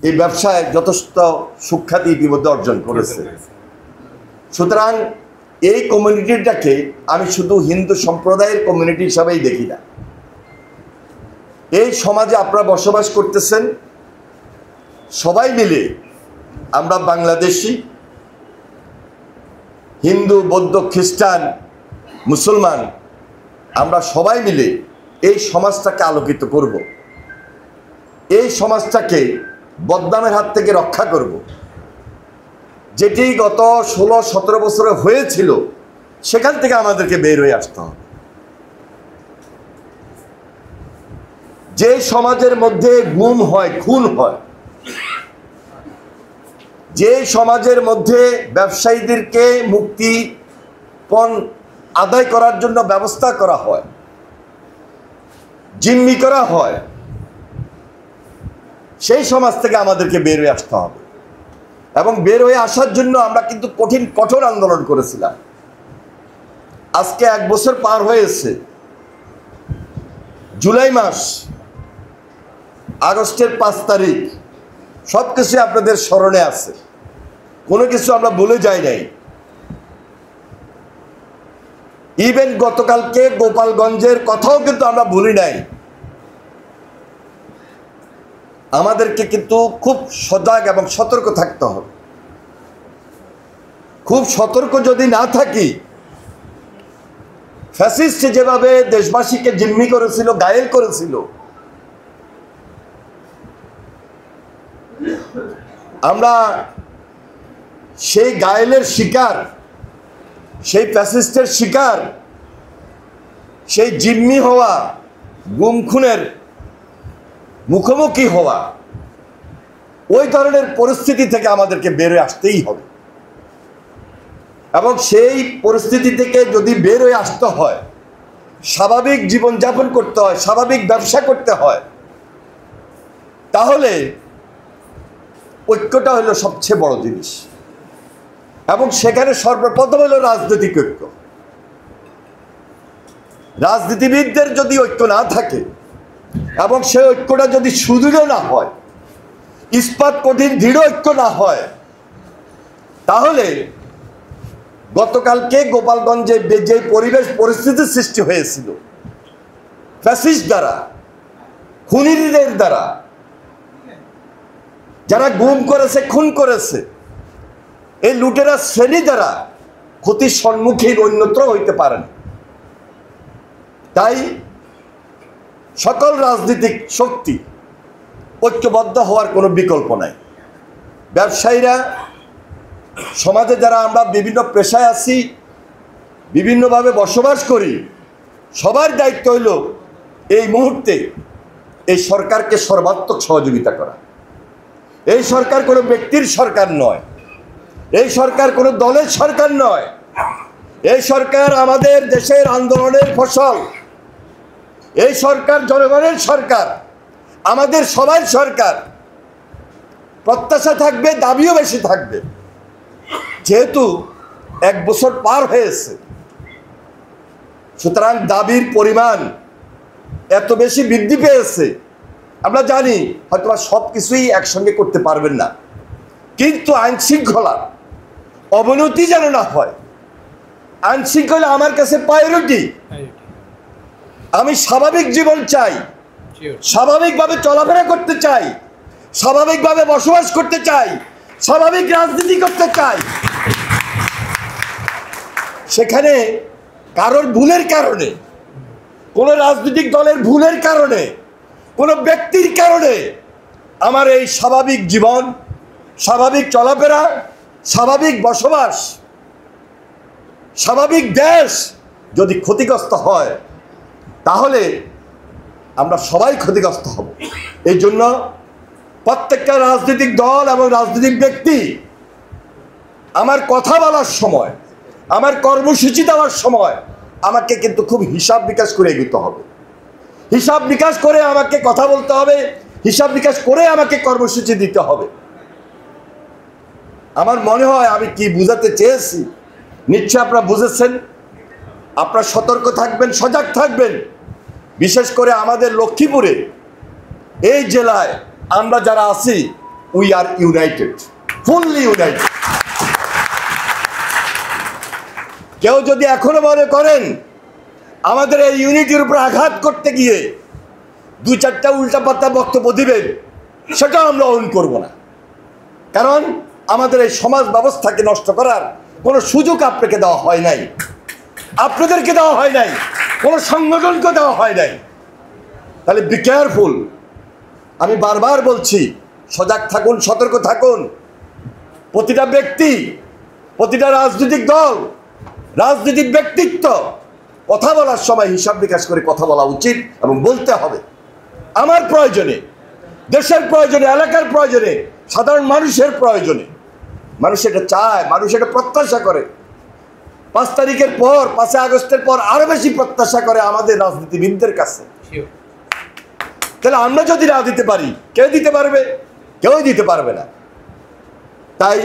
এই ব্যবসায় যথেষ্ট সুখ্যাতি ইতিমধ্যে অর্জন করেছে। সুতরাং এই কমিউনিটিটাকে আমি শুধু হিন্দু সম্প্রদায়ের কমিউনিটি হিসাবেই দেখি না। এই সমাজে আপনারা বসবাস করতেছেন, সবাই মিলে আমরা বাংলাদেশি, হিন্দু, বৌদ্ধ, খ্রিস্টান, মুসলমান, আমরা সবাই মিলে এই সমাজটাকে আলোকিত করব, এই সমাজটাকে বদনামের হাত থেকে রক্ষা করব। যেটি গত 16-17 বছরে হয়েছিল সেখান থেকে আমাদেরকে বের হয়ে আসতে হবে। যে সমাজের মধ্যে গুম হয়, খুন হয়, যে সমাজের মধ্যে ব্যবসায়ীদেরকে মুক্তিপণ আদায় করার জন্য ব্যবস্থা করা হয়, জিম্মি করা হয়, সেই সমাজ থেকে আমাদেরকে বের হয়ে আসতে হবে। এবং বের হয়ে আসার জন্য আমরা কিন্তু কঠোর আন্দোলন করেছিলাম। আজকে 1 বছর পার হয়েছে। জুলাই মাস, আগস্টের 5 তারিখ, সব কিছু আপনাদের স্মরণে আছে, কোনো কিছু আমরা ভুলে যাই নাই। ইভেন গতকালকে গোপালগঞ্জের কথাও কিন্তু আমরা ভুলি নাই। আমাদেরকে কিন্তু খুব সজাগ এবং সতর্ক থাকতে হবে। খুব সতর্ক যদি না থাকি, ফ্যাসিস্ট যেভাবে দেশবাসীকে জিম্মি করেছিল, ঘায়েল করেছিল, আমরা সেই ঘায়েলের শিকার, সেই ফ্যাসিস্টের শিকার, সেই জিম্মি হওয়া, গুম খুনের মুখোমুখি হওয়া, ওই ধরনের পরিস্থিতি থেকে আমাদেরকে বের হয়ে আসতেই হবে। এবং সেই পরিস্থিতি থেকে যদি বের হয়ে আসতে হয়, স্বাভাবিক জীবনযাপন করতে হয়, স্বাভাবিক ব্যবসা করতে হয়, তাহলে ঐক্যটা হলো সবচেয়ে বড় জিনিস। এবং সেখানে সর্বপ্রথম হলো রাজনৈতিক ঐক্য। রাজনীতিবিদদের যদি ঐক্য না থাকে এবং সেই ঐক্যটা যদি সুদৃঢ় না হয়, ইস্পাত কঠিন দৃঢ় ঐক্য না হয়, তাহলে গতকালকে গোপালগঞ্জে যে পরিস্থিতির সৃষ্টি হয়েছিল ফ্যাসিস্ট দ্বারা, খুনিদের দ্বারা, যারা গুম করেছে, খুন করেছে, এই লুটেরা শ্রেণী দ্বারা ক্ষতির সম্মুখীন অন্যত্র হইতে পারেন। তাই সকল রাজনৈতিক শক্তি ঐক্যবদ্ধ হওয়ার কোনো বিকল্প নাই। ব্যবসায়ীরা, সমাজে যারা আমরা বিভিন্ন পেশায় আছি, বিভিন্নভাবে বসবাস করি, সবার দায়িত্ব হইল এই মুহূর্তে এই সরকারকে সর্বাত্মক সহযোগিতা করা। এই সরকার কোনো ব্যক্তির সরকার নয়, এই সরকার কোনো দলের সরকার নয়, এই সরকার আমাদের দেশের আন্দোলনের ফসল। এই সরকার জনগণের সরকার, আমাদের সবার সরকার। প্রত্যাশা থাকবে, দাবিও বেশি থাকবে। যেহেতু 1 বছর পার হয়েছে, সুতরাং দাবির পরিমাণ এত বেশি বৃদ্ধি পেয়েছে। আমরা জানি হয়তো সব কিছুই একসঙ্গে করতে পারবেন না, কিন্তু আইন শৃঙ্খলা অবনতি যেন না হয়। আইন শৃঙ্খলা আমার কাছে প্রায়োরিটি। আমি স্বাভাবিক জীবন চাই, স্বাভাবিকভাবে চলাফেরা করতে চাই, স্বাভাবিকভাবে বসবাস করতে চাই, স্বাভাবিক রাজনীতি করতে চাই। সেখানে কারোর ভুলের কারণে, কোনো রাজনৈতিক দলের ভুলের কারণে, কোনো ব্যক্তির কারণে আমার এই স্বাভাবিক জীবন, স্বাভাবিক চলাফেরা, স্বাভাবিক বসবাস, স্বাভাবিক দেশ যদি ক্ষতিগ্রস্ত হয়, তাহলে আমরা সবাই ক্ষতিগ্রস্ত হব। এই জন্য প্রত্যেকটা রাজনৈতিক দল এবং রাজনৈতিক ব্যক্তি আমার কথা বলার সময়, আমার কর্মসূচি দেওয়ার সময় আমাকে কিন্তু খুব হিসাব নিকাশ করে এগোতে হবে। হিসাব নিকাশ করে আমাকে কথা বলতে হবে, হিসাব নিকাশ করে আমাকে কর্মসূচি দিতে হবে। আমার মনে হয় আমি কি বুঝাতে চেয়েছি নিশ্চয় আপনারা বুঝেছেন। আপনারা সতর্ক থাকবেন, সজাগ থাকবেন। বিশেষ করে আমাদের লক্ষ্মীপুরে এই জেলায় আমরা যারা আছি, we are United, fully United. কেউ যদি এখনো মনে করেন আমাদের এই ইউনিটির উপর আঘাত করতে গিয়ে দুই চারটা উল্টাপাল্টা বক্তব্য দিবেন, সেটাও আমরা অন করব না। কারণ আমাদের এই সমাজ ব্যবস্থাকে নষ্ট করার কোনো সুযোগ আপনাকে দেওয়া হয় নাই, আপনাদেরকে দেওয়া হয় নাই, কোনো সংগঠনকে দেওয়া হয় নাই। তাহলে বি কেয়ারফুল। আমি বারবার বলছি, সজাগ থাকুন, সতর্ক থাকুন। প্রতিটা ব্যক্তি, প্রতিটা রাজনৈতিক দল, রাজনৈতিক ব্যক্তিত্ব কথা বলার সময় হিসাব নিকাশ করে কথা বলা উচিত এবং বলতে হবে। আমার প্রয়োজনে, দেশের প্রয়োজনে, এলাকার প্রয়োজনে, সাধারণ মানুষের প্রয়োজনে। মানুষ এটা চায়, মানুষ এটা প্রত্যাশা করে। 5 তারিখের পর, 5 আগস্টের পর আরো বেশি প্রত্যাশা করে আমাদের রাজনীতিবিদদের কাছে। তাহলে আমরা যদি না দিতে পারি, কে দিতে পারবে? কেউ দিতে পারবে না। তাই